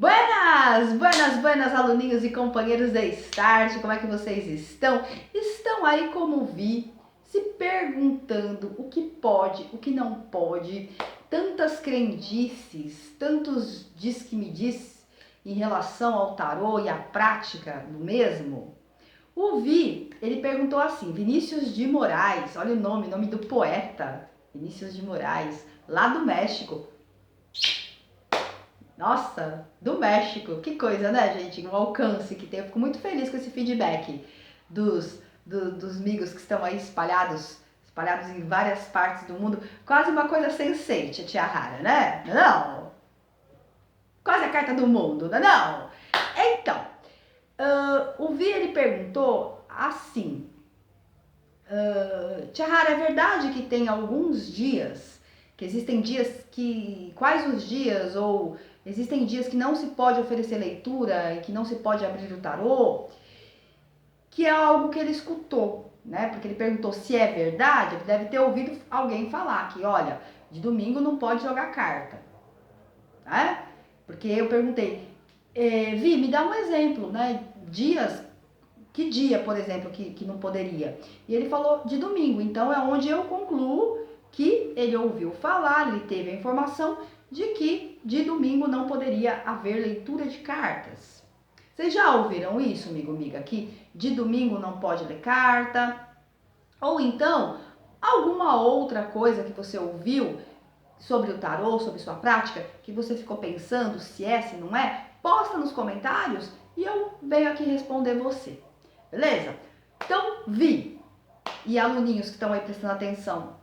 Buenas, buenas, buenas, aluninhos e companheiros da Start, como é que vocês estão? Estão aí, como vi, se perguntando o que pode, o que não pode, tantas crendices, tantos diz que me diz em relação ao tarô e à prática do mesmo. O Vi, ele perguntou assim, Vinícius de Moraes, olha o nome do poeta, Vinícius de Moraes, lá do México. Nossa, do México, que coisa, né, gente? Um alcance que tem. Eu fico muito feliz com esse feedback dos amigos que estão aí espalhados em várias partes do mundo. Quase uma coisa Sense8, a tia Hara, né? Não? Quase a carta do mundo, não? Então, o Vi, ele perguntou assim, tia Hara, é verdade que tem alguns dias, que existem dias que... Quais os dias ou... Existem dias que não se pode oferecer leitura e que não se pode abrir o tarô, que é algo que ele escutou, né? Porque ele perguntou se é verdade, ele deve ter ouvido alguém falar que, olha, de domingo não pode jogar carta, né? Porque eu perguntei, Vi, me dá um exemplo, né? Dias, que dia, por exemplo, que não poderia? E ele falou de domingo, então é onde eu concluo que ele ouviu falar, ele teve a informação de que de domingo não poderia haver leitura de cartas. Vocês já ouviram isso, amigo, amiga, que de domingo não pode ler carta? Ou então, alguma outra coisa que você ouviu sobre o tarô, sobre sua prática, que você ficou pensando se é, se não é? Posta nos comentários e eu venho aqui responder você. Beleza? Então, Vi e aluninhos que estão aí prestando atenção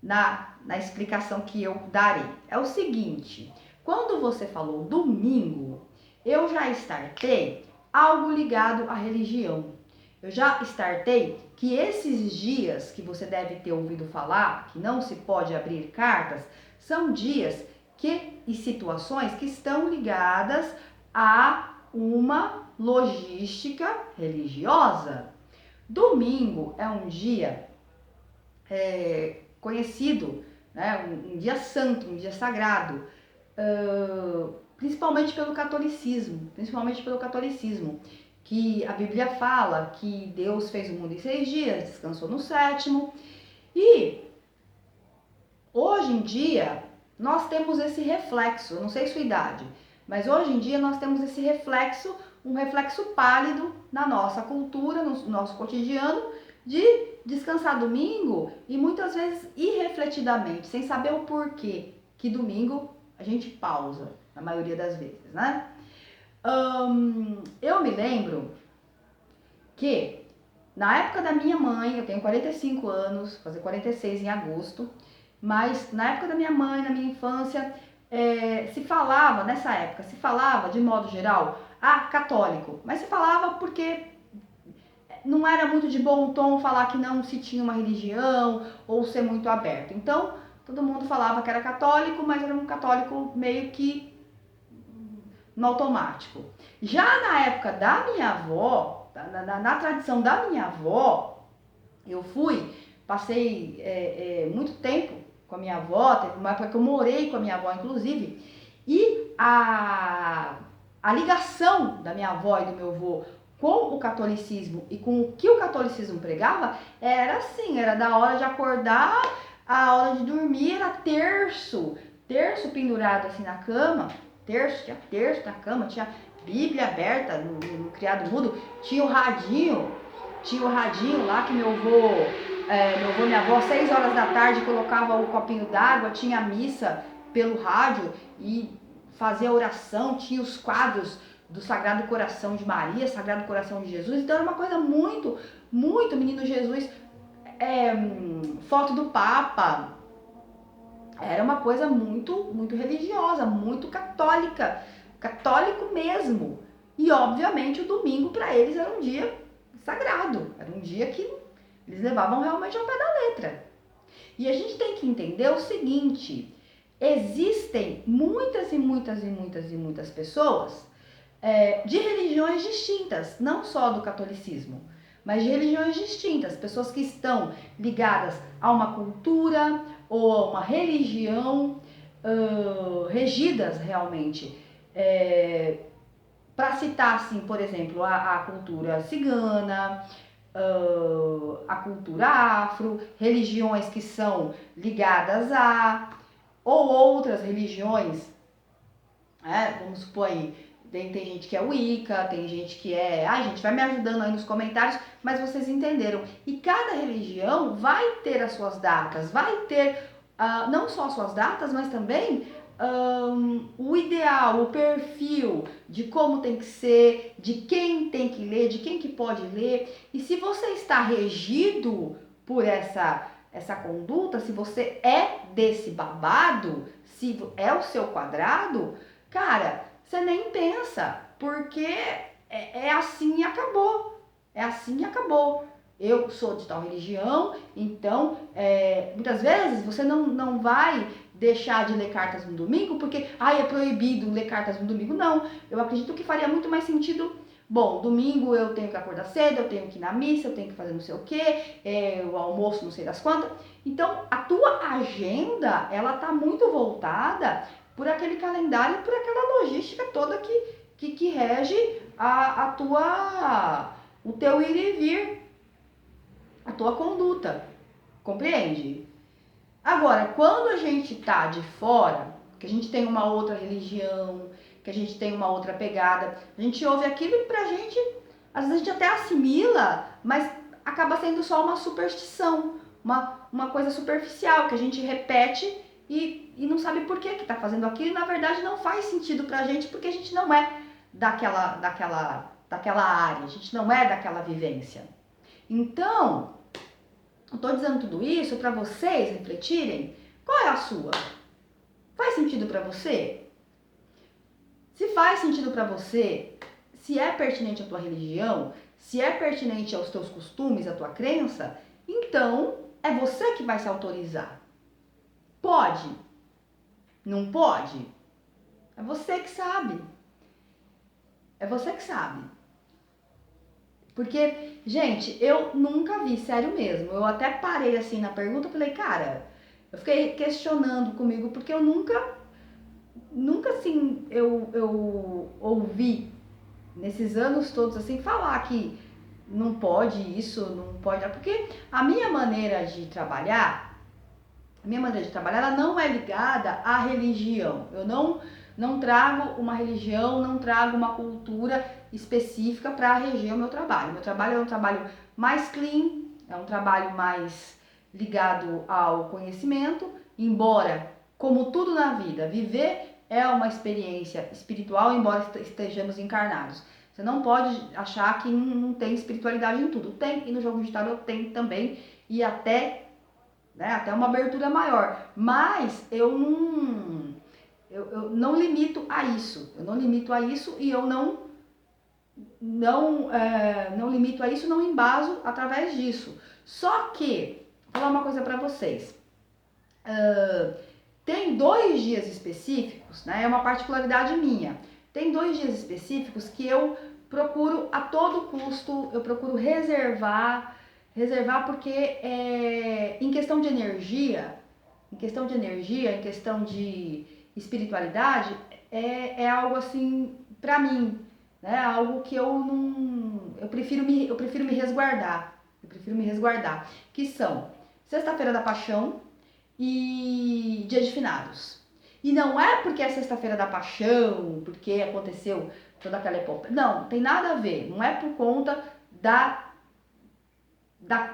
na explicação que eu darei. É o seguinte, quando você falou domingo, eu já startei algo ligado à religião. Eu já startei que esses dias que você deve ter ouvido falar, que não se pode abrir cartas, são dias e situações que estão ligadas a uma logística religiosa. Domingo é um dia conhecido, né, um dia santo, um dia sagrado, principalmente pelo catolicismo, que a Bíblia fala que Deus fez o mundo em 6 dias, descansou no 7º, e hoje em dia nós temos esse reflexo, eu não sei sua idade, mas hoje em dia nós temos esse reflexo, um reflexo pálido na nossa cultura, no nosso cotidiano, de descansar domingo e muitas vezes irrefletidamente, sem saber o porquê que domingo a gente pausa, na maioria das vezes, né? Eu me lembro que na época da minha mãe, eu tenho 45 anos, vou fazer 46 em agosto, mas na época da minha mãe, na minha infância, se falava, nessa época, se falava de modo geral, católico, mas se falava porque não era muito de bom tom falar que não se tinha uma religião ou ser muito aberto. Então, todo mundo falava que era católico, mas era um católico meio que no automático. Já na época da minha avó, na tradição da minha avó, eu passei muito tempo com a minha avó, teve uma época que eu morei com a minha avó, inclusive, e a ligação da minha avó e do meu avô com o catolicismo e com o que o catolicismo pregava, era assim, era da hora de acordar, a hora de dormir, era terço pendurado assim na cama, tinha terço na cama, tinha Bíblia aberta no criado mudo, tinha o radinho lá que meu avô e minha avó, 6 horas da tarde, colocava o copinho d'água, tinha a missa pelo rádio e fazia oração, tinha os quadros do Sagrado Coração de Maria, Sagrado Coração de Jesus, então era uma coisa muito, muito Menino Jesus, foto do Papa, era uma coisa muito, muito religiosa, muito católica, católico mesmo. E obviamente o domingo para eles era um dia sagrado, era um dia que eles levavam realmente ao pé da letra. E a gente tem que entender o seguinte, existem muitas e muitas e muitas e muitas pessoas de religiões distintas, não só do catolicismo, mas de religiões distintas, pessoas que estão ligadas a uma cultura ou a uma religião regidas realmente Para citar, assim, por exemplo, a cultura cigana, a cultura afro, religiões que são ligadas a, ou outras religiões, vamos supor aí, tem gente que é Wicca, tem gente que é... Ai, gente, vai me ajudando aí nos comentários, mas vocês entenderam. E cada religião vai ter as suas datas, vai ter não só as suas datas, mas também o ideal, o perfil de como tem que ser, de quem tem que ler, de quem que pode ler. E se você está regido por essa conduta, se você é desse babado, se é o seu quadrado, cara, você nem pensa, porque é assim e acabou. É assim e acabou. Eu sou de tal religião, então muitas vezes você não vai deixar de ler cartas no domingo porque é proibido ler cartas no domingo. Não, eu acredito que faria muito mais sentido. Bom, domingo eu tenho que acordar cedo, eu tenho que ir na missa, eu tenho que fazer não sei o que, o almoço não sei das quantas. Então a tua agenda, ela tá muito voltada por aquele calendário, por aquela logística toda que rege o teu ir e vir, a tua conduta, compreende? Agora, quando a gente tá de fora, que a gente tem uma outra religião, que a gente tem uma outra pegada, a gente ouve aquilo e pra gente, às vezes a gente até assimila, mas acaba sendo só uma superstição, uma coisa superficial, que a gente repete e não sabe por que tá fazendo aquilo, e na verdade não faz sentido pra gente, porque a gente não é daquela área, a gente não é daquela vivência. Então, eu tô dizendo tudo isso para vocês refletirem. Qual é a sua? Faz sentido para você? Se faz sentido para você, se é pertinente à tua religião, se é pertinente aos teus costumes, à tua crença, então é você que vai se autorizar. Pode? Não pode? É você que sabe. É você que sabe. Porque, gente, eu nunca vi, sério mesmo. Eu até parei assim na pergunta e falei, cara, eu fiquei questionando comigo, porque eu nunca assim, eu ouvi nesses anos todos assim, falar que não pode isso, não pode... Porque a minha maneira de trabalhar, ela não é ligada à religião. Eu não trago uma religião, não trago uma cultura específica para reger o meu trabalho. Meu trabalho é um trabalho mais clean, é um trabalho mais ligado ao conhecimento, embora, como tudo na vida, viver é uma experiência espiritual, embora estejamos encarnados. Você não pode achar que não tem espiritualidade em tudo. Tem, e no jogo de tarot tem também, e até uma abertura maior. Mas eu não limito a isso. Eu não limito a isso e eu não limito a isso, não embaso através disso. Só que, vou falar uma coisa para vocês. Tem 2 dias específicos, né? É uma particularidade minha. Tem 2 dias específicos que eu procuro a todo custo, eu procuro reservar porque em questão de energia, em questão de espiritualidade, é algo assim, pra mim, né? Algo que eu prefiro me resguardar. Que são Sexta-feira da Paixão e Dia de Finados. E não é porque é Sexta-feira da Paixão, porque aconteceu toda aquela epopeia. Não, tem nada a ver. Não é por conta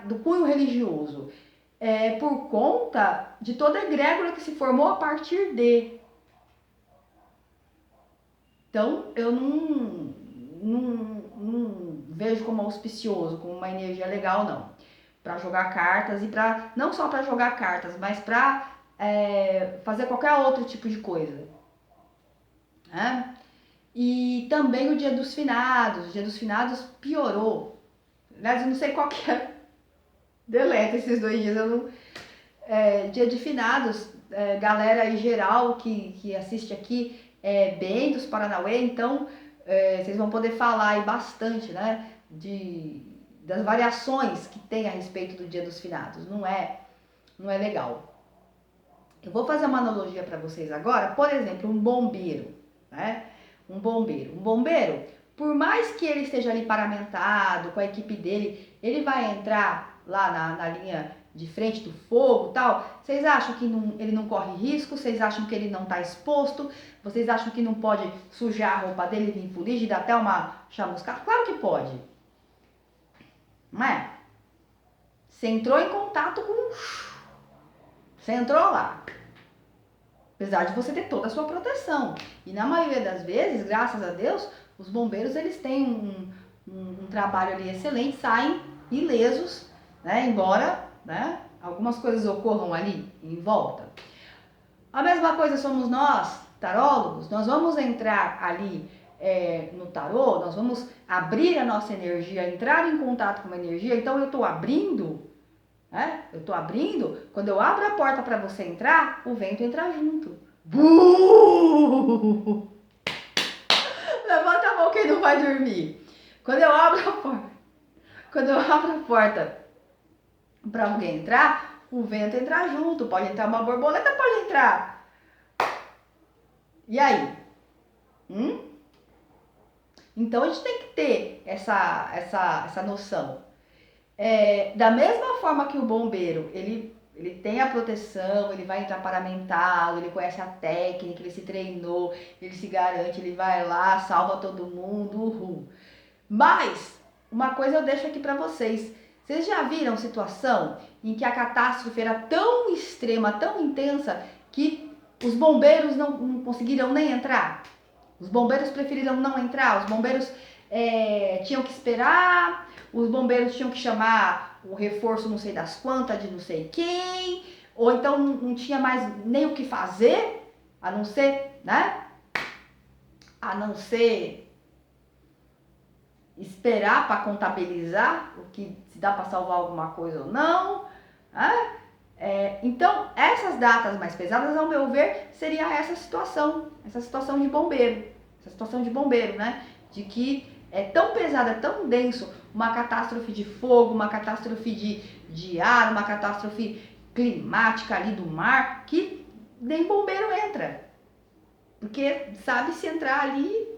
do cunho religioso. É por conta de toda a egrégora que se formou a partir de. Então, eu não vejo como auspicioso, como uma energia legal, não. Para jogar cartas e para não só para jogar cartas, mas para fazer qualquer outro tipo de coisa. Né? E também o Dia dos Finados. O Dia dos Finados piorou. Aliás, eu não sei qual que é. Deleta esses 2 dias. Eu não... Dia de Finados, galera aí geral que assiste aqui bem dos Paranauê, então vocês vão poder falar aí bastante, né, das variações que tem a respeito do Dia dos Finados. Não é legal. Eu vou fazer uma analogia para vocês agora, por exemplo, um bombeiro, né? bombeiro? Um bombeiro, por mais que ele esteja ali paramentado com a equipe dele, ele vai entrar lá na linha de frente do fogo e tal. Vocês acham que ele não corre risco? Vocês acham que ele não está exposto? Vocês acham que não pode sujar a roupa dele, vir fuligem e dar até uma chamuscada? Claro que pode. Não é? Você entrou em contato com... Você entrou lá. Apesar de você ter toda a sua proteção. E na maioria das vezes, graças a Deus, os bombeiros eles têm um trabalho ali excelente, saem ilesos, né? Embora, né, algumas coisas ocorram ali em volta. A mesma coisa somos nós, tarólogos. Nós vamos entrar ali no tarô, nós vamos abrir a nossa energia, entrar em contato com uma energia. Então eu estou abrindo, né? Eu estou abrindo. Quando eu abro a porta para você entrar, o vento entra junto. Buuuuh! Levanta a mão quem não vai dormir. Quando eu abro a porta para alguém entrar, o vento entra junto. Pode entrar uma borboleta, pode entrar. E aí? Então a gente tem que ter essa noção. Da mesma forma que o bombeiro, ele tem a proteção, ele vai entrar paramentado, ele conhece a técnica, ele se treinou, ele se garante, ele vai lá, salva todo mundo, uhul. Mas, uma coisa eu deixo aqui pra vocês. Vocês já viram situação em que a catástrofe era tão extrema, tão intensa, que os bombeiros não conseguiram nem entrar? Os bombeiros preferiram não entrar, os bombeiros tinham que esperar, os bombeiros tinham que chamar o reforço não sei das quantas de não sei quem, ou então não tinha mais nem o que fazer, a não ser, né? A não ser esperar para contabilizar o que se dá para salvar alguma coisa ou não, né? Então, essas datas mais pesadas, ao meu ver, seria essa situação de bombeiro, né? De que é tão pesado, é tão denso, uma catástrofe de fogo, uma catástrofe de ar, uma catástrofe climática ali do mar, que nem bombeiro entra. Porque sabe, se entrar ali,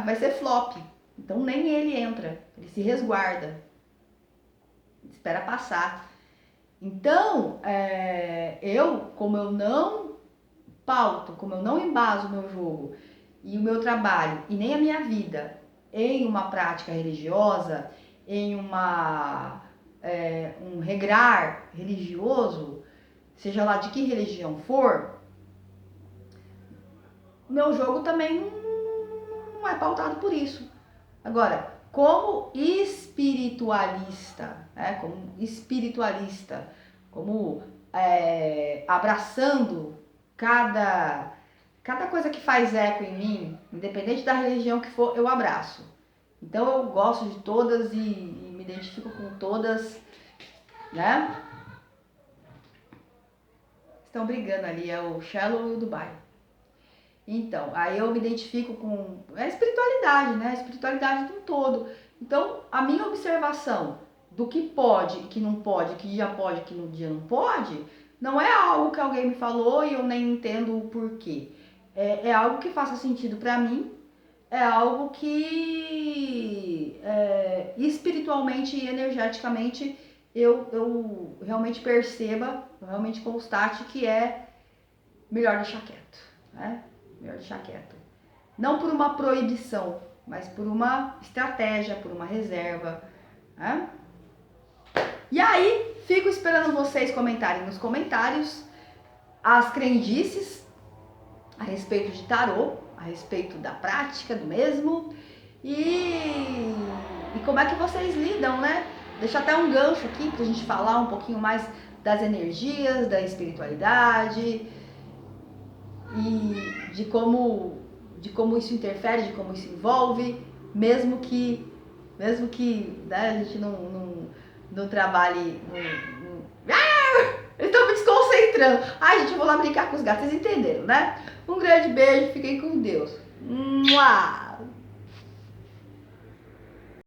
vai ser flop. Então nem ele entra, ele se resguarda, espera passar. Então, como eu não pauto, como eu não embaso o meu jogo e o meu trabalho e nem a minha vida em uma prática religiosa, em um regrar religioso, seja lá de que religião for, meu jogo também não é pautado por isso. Agora, como espiritualista, como abraçando cada coisa que faz eco em mim, independente da religião que for, eu abraço. Então eu gosto de todas e me identifico com todas, né? Estão brigando ali, é o Shallow e o Dubai. Então, aí eu me identifico com a espiritualidade, né? A espiritualidade do todo. Então, a minha observação do que pode e que não pode, que dia pode e que no dia não pode, não é algo que alguém me falou e eu nem entendo o porquê. É algo que faça sentido pra mim, é algo que espiritualmente e energeticamente eu realmente perceba, eu realmente constate que é melhor deixar quieto, né? Melhor deixar quieto. Não por uma proibição, mas por uma estratégia, por uma reserva, né? E aí, fico esperando vocês comentarem nos comentários as crendices a respeito de tarô, a respeito da prática do mesmo e como é que vocês lidam, né? Deixa até um gancho aqui pra gente falar um pouquinho mais das energias, da espiritualidade e de como isso interfere, de como isso envolve, mesmo que né, a gente não trabalhe. Eu estou me desconcentrando. Ai, gente, eu vou lá brincar com os gatos, vocês entenderam, né? Um grande beijo, fiquem com Deus. Mua!